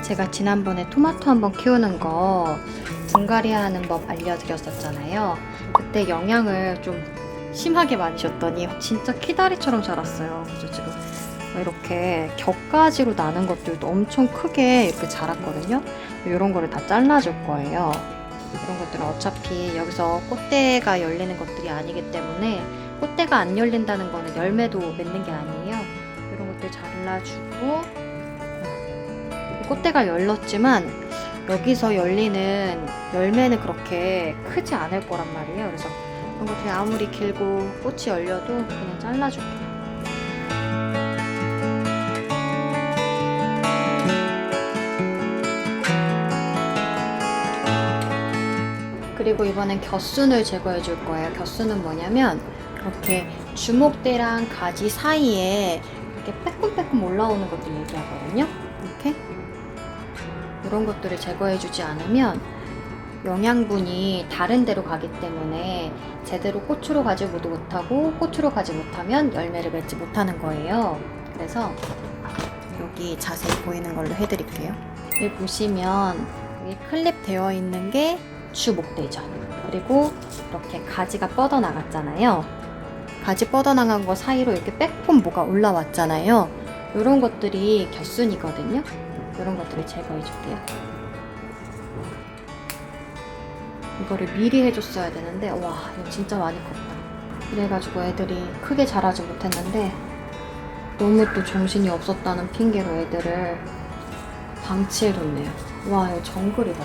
제가 지난번에 토마토 한번 키우는 거 분갈이 하는 법 알려드렸었잖아요. 그때 영양을 좀 심하게 많이 줬더니 진짜 키다리처럼 자랐어요. 그래서 지금 이렇게 겹가지로 나는 것들도 엄청 크게 이렇게 자랐거든요. 이런 거를 다 잘라줄 거예요. 이런 것들은 어차피 여기서 꽃대가 열리는 것들이 아니기 때문에, 꽃대가 안 열린다는 거는 열매도 맺는 게 아니에요. 이런 것들 잘라주고, 꽃대가 열렸지만 여기서 열리는 열매는 그렇게 크지 않을 거란 말이에요. 그래서 이런 것들이 아무리 길고 꽃이 열려도 그냥 잘라줄게요. 그리고 이번엔 겨순을 제거해 줄 거예요. 겨순은 뭐냐면 이렇게 주목대랑 가지 사이에 이렇게 빼꼼빼꼼 올라오는 것들 얘기하거든요. 이렇게 이런 것들을 제거해 주지 않으면 영양분이 다른 데로 가기 때문에 제대로 꽃으로 가지 못하고, 꽃으로 가지 못하면 열매를 맺지 못하는 거예요. 그래서 여기 자세히 보이는 걸로 해드릴게요. 여기 보시면 여기 클립 되어 있는 게 주목대죠. 그리고 이렇게 가지가 뻗어나갔잖아요. 가지 뻗어나간 거 사이로 이렇게 빼꼼 뭐가 올라왔잖아요. 이런 것들이 겨순이거든요. 이런 것들을 제거해 줄게요. 이거를 미리 해줬어야 되는데, 와, 이거 진짜 많이 컸다. 그래가지고 애들이 크게 자라지 못했는데, 너무 또 정신이 없었다는 핑계로 애들을 방치해뒀네요. 와, 이거 정글이다.